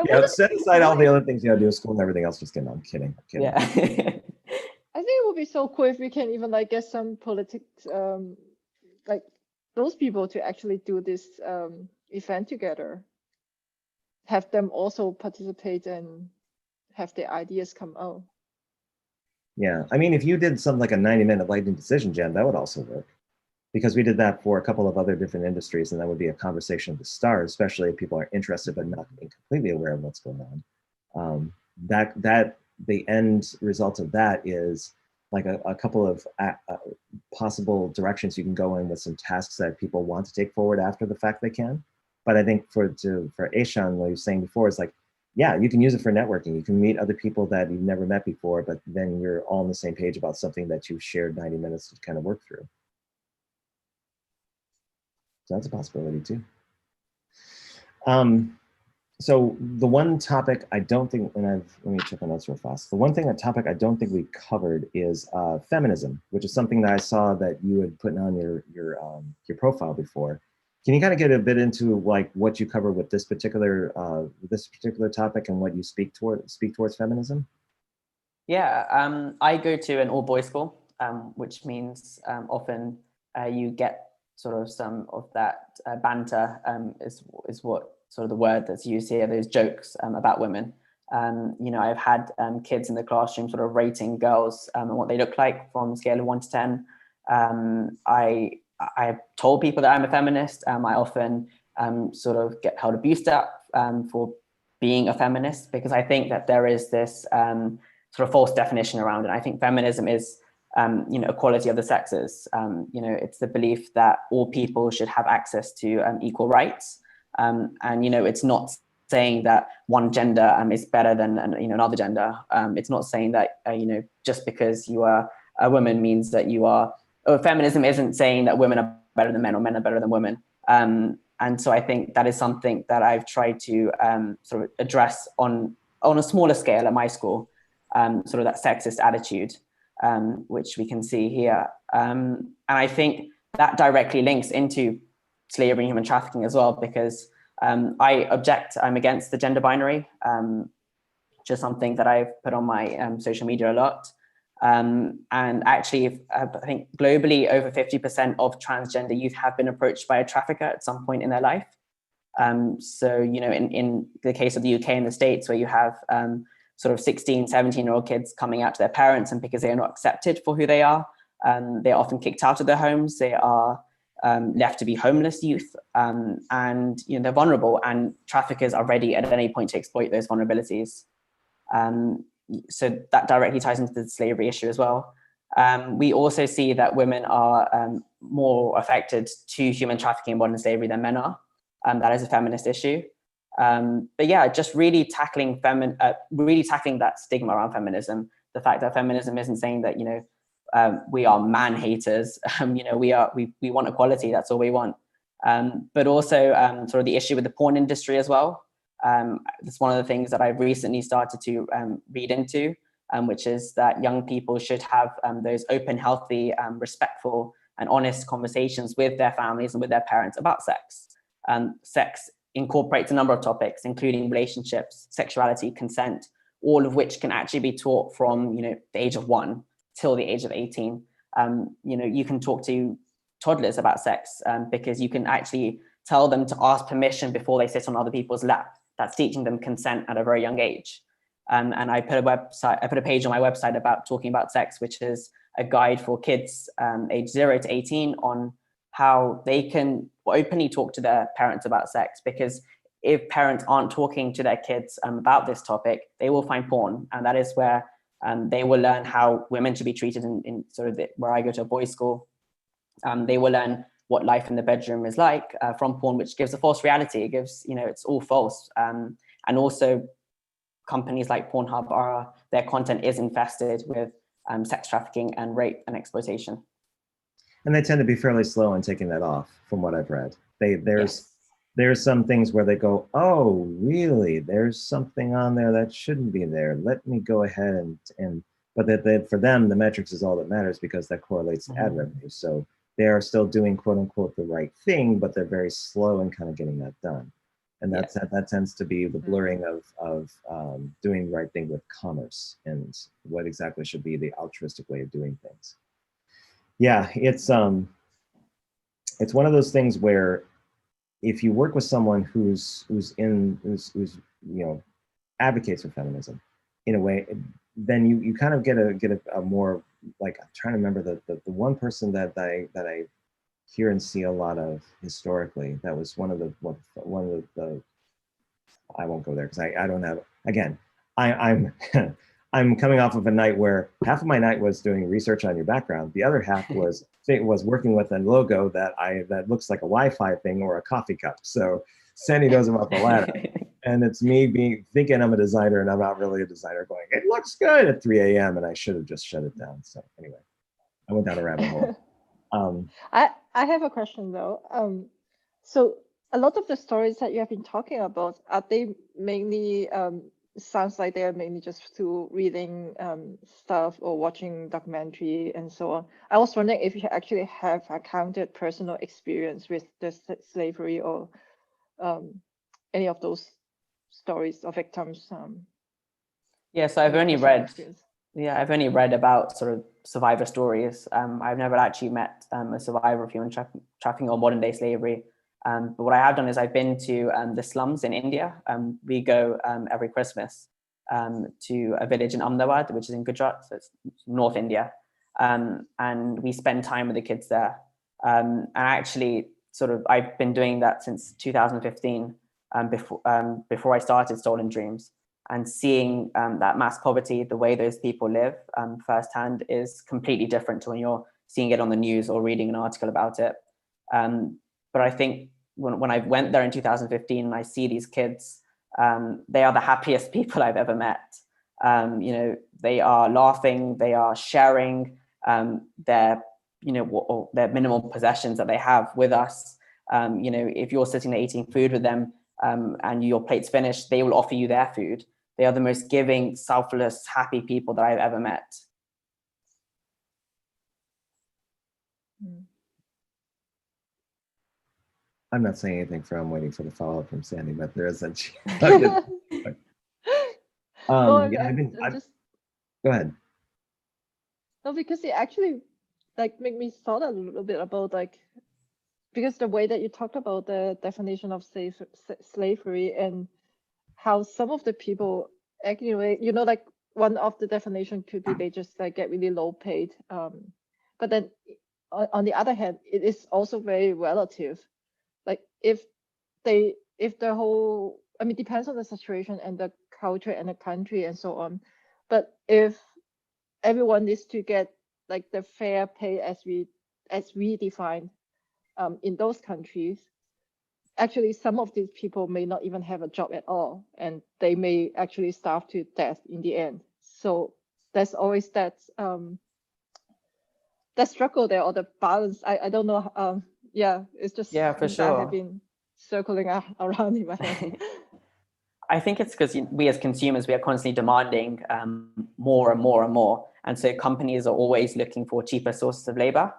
Yeah, set aside all the other things you gotta do at school and everything else. Just kidding. I'm kidding. I'm kidding. Yeah. I think it would be so cool if we can even like get some politics, like those people to actually do this event together. Have them also participate and have their ideas come out. Yeah, I mean, if you did something like a 90-minute lightning decision jam, that would also work. Because we did that for a couple of other different industries, and that would be a conversation at the start, especially if people are interested but not being completely aware of what's going on. That the end result of that is like a couple of possible directions you can go in with some tasks that people want to take forward after the fact they can. But I think for Ishaan, what he was saying before is like, yeah, you can use it for networking. You can meet other people that you've never met before, but then you're all on the same page about something that you've shared 90 minutes to kind of work through. So that's a possibility too. So the one topic I don't think, and let me check my notes real fast. The one topic I don't think we covered is feminism, which is something that I saw that you had put on your profile before. Can you kind of get a bit into like what you cover with this particular topic and what you speak towards feminism? Yeah, I go to an all-boys school, which means often you get sort of some of that banter is what sort of the word that's used here, those jokes about women. You know, I've had kids in the classroom sort of rating girls and what they look like from a scale of 1 to 10. I've told people that I'm a feminist. I often sort of get held abused up for being a feminist, because I think that there is this sort of false definition around it. I think feminism is you know, equality of the sexes. You know, it's the belief that all people should have access to equal rights. And, you know, it's not saying that one gender is better than, you know, another gender. It's not saying that, you know, just because you are a woman means that you are, feminism isn't saying that women are better than men or men are better than women. And so I think that is something that I've tried to sort of address on a smaller scale at my school, sort of that sexist attitude. Which we can see here. And I think that directly links into slavery and human trafficking as well, because I'm against the gender binary, which is something that I've put on my social media a lot. And actually, I think globally, over 50% of transgender youth have been approached by a trafficker at some point in their life. So, you know, in the case of the UK and the States, where you have sort of 16, 17-year-old kids coming out to their parents, and because they are not accepted for who they are, they're often kicked out of their homes. They are left to be homeless youth, and you know, they're vulnerable, and traffickers are ready at any point to exploit those vulnerabilities. So that directly ties into the slavery issue as well. We also see that women are more affected to human trafficking and modern slavery than men are. That is a feminist issue. But yeah, just really tackling that stigma around feminism. The fact that feminism isn't saying that, you know, we are man haters. You know, we want equality. That's all we want. But also sort of the issue with the porn industry as well. That's one of the things that I've recently started to read into, which is that young people should have those open, healthy, respectful, and honest conversations with their families and with their parents about sex. Sex incorporates a number of topics, including relationships, sexuality, consent, all of which can actually be taught from, you know, the age of 1 till the age of 18. You know, you can talk to toddlers about sex because you can actually tell them to ask permission before they sit on other people's lap. That's teaching them consent at a very young age. And I put a page on my website about talking about sex, which is a guide for kids age 0 to 18 on how they can openly talk to their parents about sex, because if parents aren't talking to their kids about this topic, they will find porn, and that is where they will learn how women should be treated in sort of where I go to a boys' school. They will learn what life in the bedroom is like from porn, which gives a false reality. It gives, you know, it's all false. And also companies like Pornhub their content is infested with sex trafficking and rape and exploitation. And they tend to be fairly slow in taking that off, from what I've read. There's some things where they go, oh, really? There's something on there that shouldn't be there. Let me go ahead but that for them, the metrics is all that matters, because that correlates to ad revenue. So they are still doing quote unquote the right thing, but they're very slow in kind of getting that done. And that tends to be the blurring of doing the right thing with commerce and what exactly should be the altruistic way of doing things. Yeah, it's one of those things where if you work with someone who's advocates for feminism in a way, then you kind of get a more, like, I'm trying to remember the one person that I hear and see a lot of historically. That was one of the I won't go there because I don't have, again, I'm I'm coming off of a night where half of my night was doing research on your background. The other half was working with a logo that looks like a Wi-Fi thing or a coffee cup. So Sandy knows about the latter. And it's me thinking I'm a designer and I'm not really a designer, going, it looks good at 3 a.m. and I should have just shut it down. So anyway, I went down a rabbit hole. I have a question though. So a lot of the stories that you have been talking about, are they mainly, sounds like they're mainly just through reading stuff or watching documentary and so on. I was wondering if you actually have encountered personal experience with the slavery or any of those stories of victims. Yeah, so I've only read about sort of survivor stories. I've never actually met a survivor of human trafficking or modern day slavery. But what I have done is I've been to the slums in India. We go every Christmas to a village in Ahmedabad, which is in Gujarat, so it's North India. And we spend time with the kids there. And actually, I've been doing that since 2015, before I started Stolen Dreams. And seeing that mass poverty, the way those people live firsthand, is completely different to when you're seeing it on the news or reading an article about it. But I think when I went there in 2015 and I see these kids, they are the happiest people I've ever met. They are laughing, they are sharing their minimal possessions that they have with us. If you're sitting there eating food with them and your plate's finished, they will offer you their food. They are the most giving, selfless, happy people that I've ever met. I'm not saying anything I'm waiting for the follow-up from Sandy, but there is a Go ahead. No, because it actually make me thought a little bit about because the way that you talked about the definition of slavery and how some of the people actually, one of the definition could be they just get really low paid. But then on the other hand, it is also very relative. If the whole, depends on the situation and the culture and the country and so on. But if everyone needs to get the fair pay as we define in those countries, actually some of these people may not even have a job at all, and they may actually starve to death in the end. So there's always that struggle there, or the balance. I don't know. It's just for sure. I have been circling around in my head. I think it's because we as consumers, we are constantly demanding more and more and more. And so companies are always looking for cheaper sources of labor.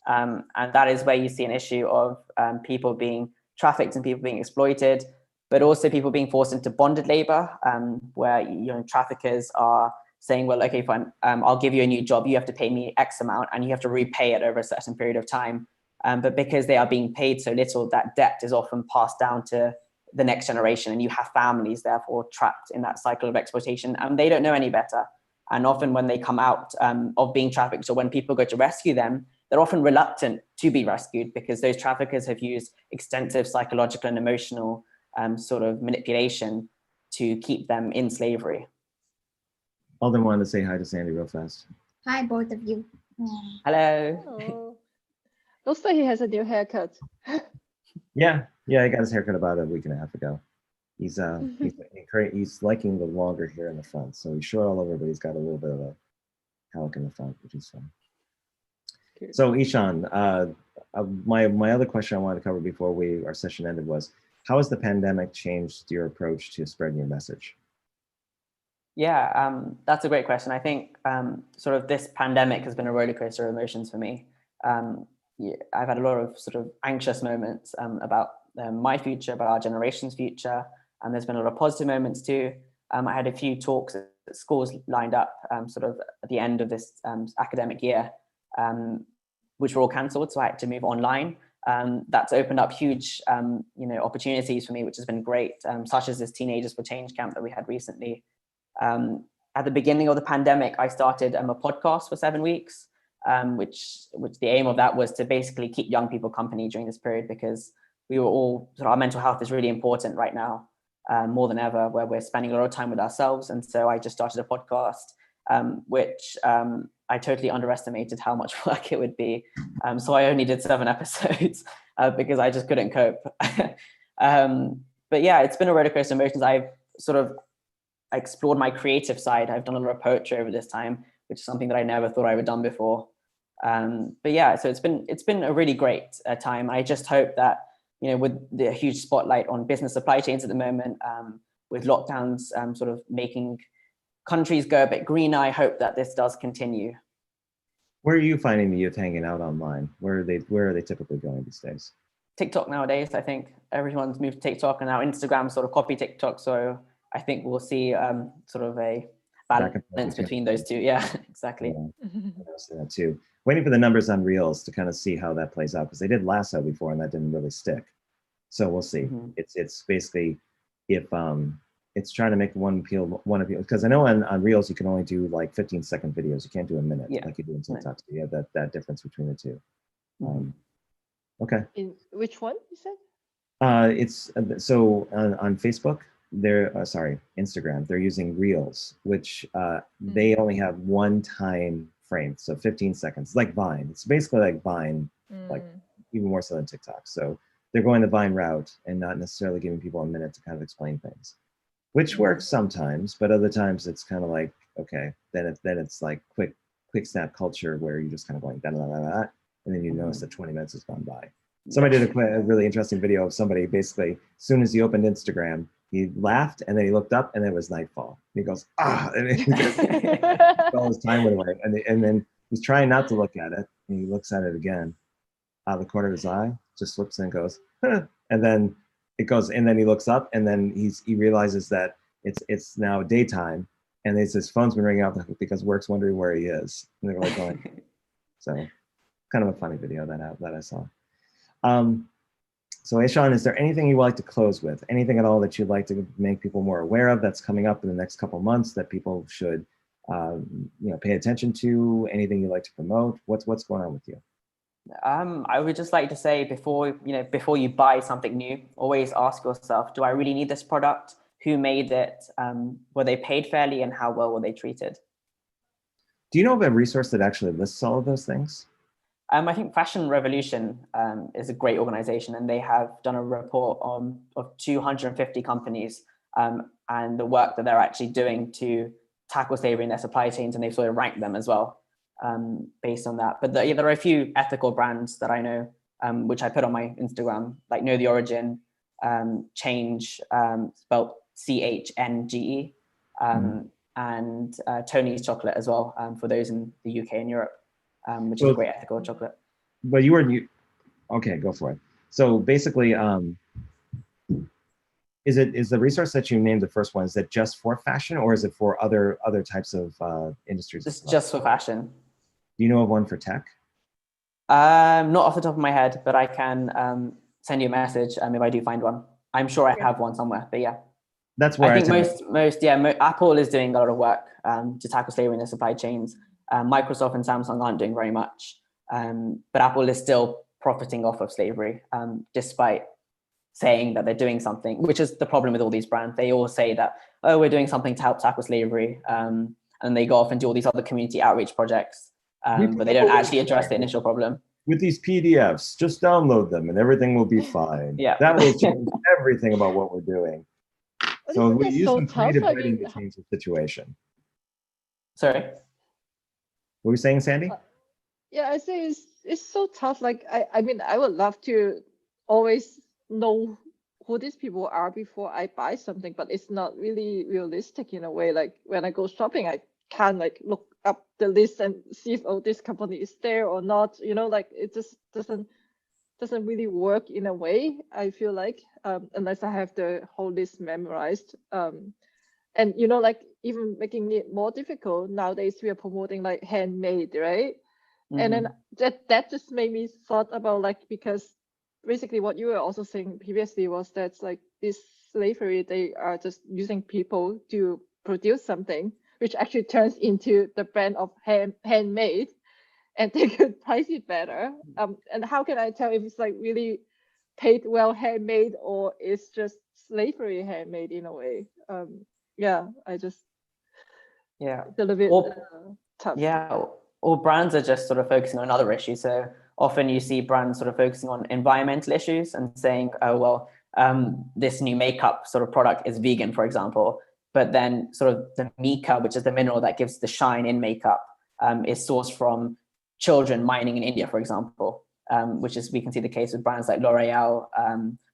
And that is where you see an issue of people being trafficked and people being exploited, but also people being forced into bonded labor, where traffickers are saying, well, okay, fine, I'll give you a new job. You have to pay me X amount and you have to repay it over a certain period of time. But because they are being paid so little, that debt is often passed down to the next generation, and you have families therefore trapped in that cycle of exploitation, and they don't know any better. And often when they come out of being trafficked, or when people go to rescue them, they're often reluctant to be rescued because those traffickers have used extensive psychological and emotional sort of manipulation to keep them in slavery. Alden wanted to say hi to Sandy real fast. Hi, both of you. Hello. Oh. Looks like he has a new haircut. Yeah, he got his haircut about a week and a half ago. He's liking the longer hair in the front, so he's short all over, but he's got a little bit of a halik in the front, which is fun. Good. So Ishaan, my other question I wanted to cover before our session ended was, how has the pandemic changed your approach to spreading your message? Yeah, that's a great question. I think sort of this pandemic has been a roller coaster of emotions for me. yeah, I've had a lot of sort of anxious moments about my future, about our generation's future, and there's been a lot of positive moments too. I had a few talks at schools lined up sort of at the end of this academic year, which were all cancelled, so I had to move online. That's opened up huge opportunities for me, which has been great, such as this Teenagers for Change camp that we had recently. At the beginning of the pandemic, I started a podcast for 7 weeks, which the aim of that was to basically keep young people company during this period, because we were all, our mental health is really important right now, more than ever, where we're spending a lot of time with ourselves. And so I just started a podcast, which I totally underestimated how much work it would be. So I only did 7 episodes because I just couldn't cope. But yeah, it's been a roller coaster of emotions. I've sort of explored my creative side. I've done a lot of poetry over this time, which is something that I never thought I would have done before. But yeah, so it's been a really great time. I just hope that, with the huge spotlight on business supply chains at the moment, with lockdowns sort of making countries go a bit greener, I hope that this does continue. Where are you finding the youth hanging out online? Where are they typically going these days? TikTok nowadays, I think everyone's moved to TikTok, and now Instagram sort of copy TikTok. So I think we'll see sort of a balance between those two. Yeah, exactly. Yeah, I see that too. Waiting for the numbers on Reels to kind of see how that plays out, because they did Lasso before and that didn't really stick. So we'll see. It's basically if it's trying to make one appeal, because I know on Reels you can only do like 15-second videos. You can't do a minute like you do in TikTok. So you have that difference between the two. Okay. In which one you said? It's so on Facebook, Instagram, they're using Reels, which they only have one time frame, so 15 seconds, like Vine. It's basically like Vine, like even more so than TikTok. So they're going the Vine route and not necessarily giving people a minute to kind of explain things, which works sometimes, but other times it's kind of like, okay, then it's like quick snap culture where you're just kind of going da da da da, and then you notice that 20 minutes has gone by. Somebody did a really interesting video of somebody basically, as soon as he opened Instagram, he laughed and then he looked up and it was nightfall. And he goes, and all his time went away. And then he's trying not to look at it. And he looks at it again out of the corner of his eye, just looks and goes, huh. And then it goes, and then he looks up and then he realizes that it's now daytime. And his phone's been ringing out because work's wondering where he is. And they're like going, so kind of a funny video that I saw. So Ishaan, is there anything you'd like to close with? Anything at all that you'd like to make people more aware of that's coming up in the next couple of months that people should pay attention to? Anything you'd like to promote? What's going on with you? I would just like to say, before you buy something new, always ask yourself, do I really need this product? Who made it? Were they paid fairly, and how well were they treated? Do you know of a resource that actually lists all of those things? I think Fashion Revolution is a great organization, and they have done a report of 250 companies and the work that they're actually doing to tackle slavery in their supply chains, and they've sort of ranked them as well based on that. But there are a few ethical brands that I know, which I put on my Instagram, like Know the Origin, Change, spelled CHNGE, and Tony's Chocolate as well, for those in the UK and Europe. Which is a great ethical chocolate. But okay, go for it. So basically, is the resource that you named the first one, is it just for fashion, or is it for other types of industries? It's just for fashion. Do you know of one for tech? Not off the top of my head, but I can send you a message if I do find one. I'm sure I have one somewhere, but yeah. That's where I think Apple is doing a lot of work to tackle slavery in their supply chains. Microsoft and Samsung aren't doing very much, but Apple is still profiting off of slavery, despite saying that they're doing something, which is the problem with all these brands. They all say that, oh, we're doing something to help tackle slavery, and they go off and do all these other community outreach projects, but they don't actually address the initial problem. With these PDFs, just download them and everything will be fine. Yeah. That will change everything about what we're doing. So we use some creative writing to change the situation. Sorry? What were you saying, Sandy? Yeah, I say it's so tough. Like I mean, I would love to always know who these people are before I buy something, but it's not really realistic in a way. Like when I go shopping, I can't like look up the list and see if, oh, this company is there or not, like it just doesn't really work in a way, I feel like, unless I have the whole list memorized. And like even making it more difficult nowadays, we are promoting like handmade, right? And then that just made me thought about like, because basically what you were also saying previously was that's like this slavery, they are just using people to produce something, which actually turns into the brand of handmade, and they could price it better. And how can I tell if it's like really paid well handmade or it's just slavery handmade in a way? Yeah, it's a little bit tough. Yeah, or brands are just sort of focusing on another issue. So often you see brands sort of focusing on environmental issues and saying, oh, well, this new makeup sort of product is vegan, for example. But then sort of the mica, which is the mineral that gives the shine in makeup, is sourced from children mining in India, for example, which is, we can see the case with brands like L'Oreal,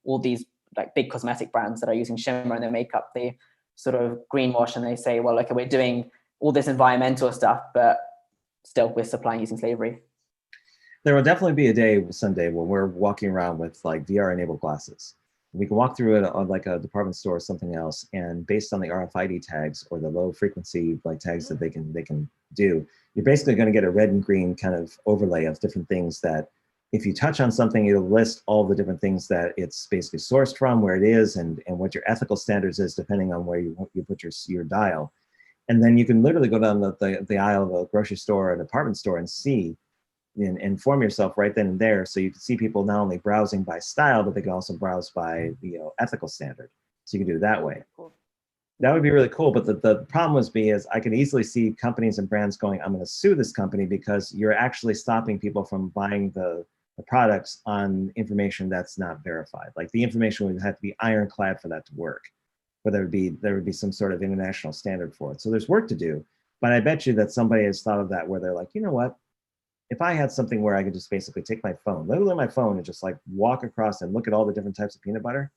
all these like big cosmetic brands that are using shimmer in their makeup. They sort of greenwash and they say, well, okay, we're doing all this environmental stuff, but still we're supplying using slavery. There will definitely be a day someday when we're walking around with like VR enabled glasses. We can walk through it on like a department store or something else, and based on the RFID tags or the low frequency like tags that they can do, you're basically going to get a red and green kind of overlay of different things that if you touch on something, it'll list all the different things that it's basically sourced from, where it is, and what your ethical standards is depending on where you put your dial. And then you can literally go down the aisle of a grocery store or a department store and see and inform yourself right then and there. So you can see people not only browsing by style, but they can also browse by the ethical standard. So you can do it that way. Cool. That would be really cool. But the problem is I can easily see companies and brands going, I'm going to sue this company because you're actually stopping people from buying the products on information that's not verified. Like the information would have to be ironclad for that to work. But there would be some sort of international standard for it. So there's work to do, but I bet you that somebody has thought of that where they're like, you know what? If I had something where I could just basically take my phone, literally my phone, and just like walk across and look at all the different types of peanut butter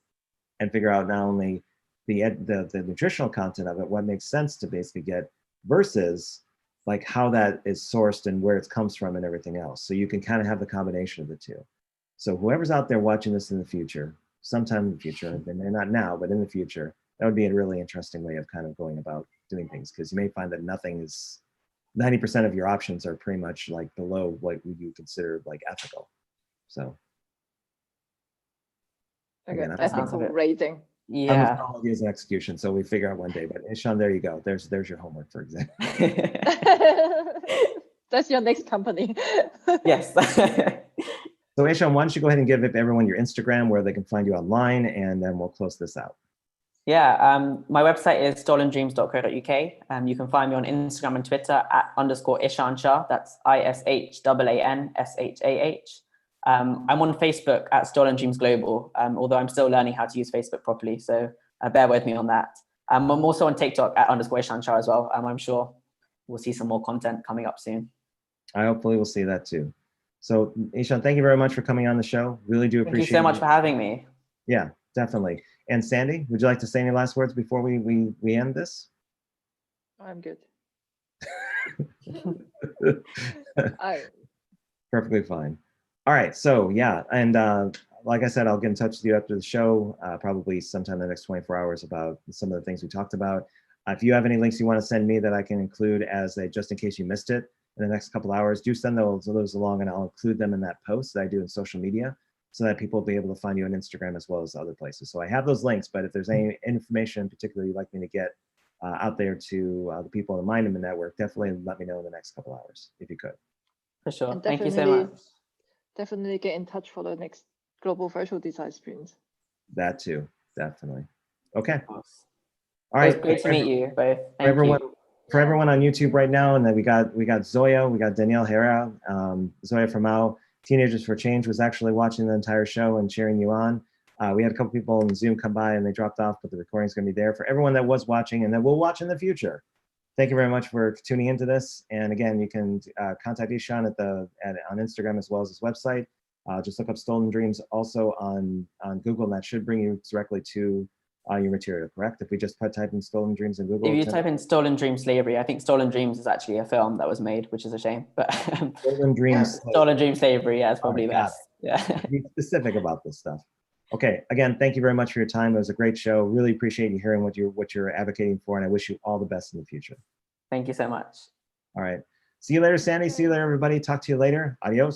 and figure out not only the nutritional content of it, what makes sense to basically get versus like how that is sourced and where it comes from and everything else. So you can kind of have the combination of the two. So whoever's out there watching this in the future, sometime in the future, they may not now, but in the future, that would be a really interesting way of kind of going about doing things, because you may find that 90% of your options are pretty much like below what you consider like ethical. So again, ethical rating. Yeah. I'm ideas and execution, so we figure out one day. But Ishaan, there you go. There's your homework, for example. That's your next company. Yes. So Ishaan, why don't you go ahead and give everyone your Instagram where they can find you online, and then we'll close this out. Yeah, my website is stolendreams.co.uk. You can find me on Instagram and Twitter @_Ishaan Shah. That's ISHAANSHAH. I'm on Facebook @Stolen Dreams Global, although I'm still learning how to use Facebook properly. So bear with me on that. I'm also on TikTok @_Ishaan Shah as well. I'm sure we'll see some more content coming up soon. I hopefully will see that too. So Ishaan, thank you very much for coming on the show. Really do appreciate it. Thank you so much for having me. Yeah, definitely. And Sandy, would you like to say any last words before we end this? I'm good. Perfectly fine. All right, so yeah, and like I said, I'll get in touch with you after the show, probably sometime in the next 24 hours about some of the things we talked about. If you have any links you want to send me that I can include as just in case you missed it in the next couple hours, do send those along and I'll include them in that post that I do in social media, so that people will be able to find you on Instagram as well as other places. So I have those links, but if there's any information in particular you'd like me to get out there to the people in the Mindman Network, definitely let me know in the next couple hours, if you could. For sure. Thank you so much. Definitely get in touch for the next Global Virtual Design Sprint. That too, definitely. Okay. All right. It was great to meet you both. Thank you. For everyone on YouTube right now, and then we got Zoya, we got Danielle Hera, Zoya from Mao. Teenagers for Change was actually watching the entire show and cheering you on. We had a couple people on Zoom come by and they dropped off, but the recording's going to be there for everyone that was watching and that will watch in the future. Thank you very much for tuning into this. And again, you can contact Ishaan on Instagram as well as his website. Just look up Stolen Dreams also on Google, and that should bring you directly to your material, correct? If we just type in Stolen Dreams in Google. If you type in Stolen Dream Slavery, I think Stolen Dreams is actually a film that was made, which is a shame. But Stolen Dreams. Stolen Dream Slavery, yeah, it's probably best. Yeah. Be specific about this stuff. Okay, again, thank you very much for your time. It was a great show. Really appreciate you hearing what you're advocating for, and I wish you all the best in the future. Thank you so much. All right. See you later, Sandy. See you later, everybody. Talk to you later. Adios.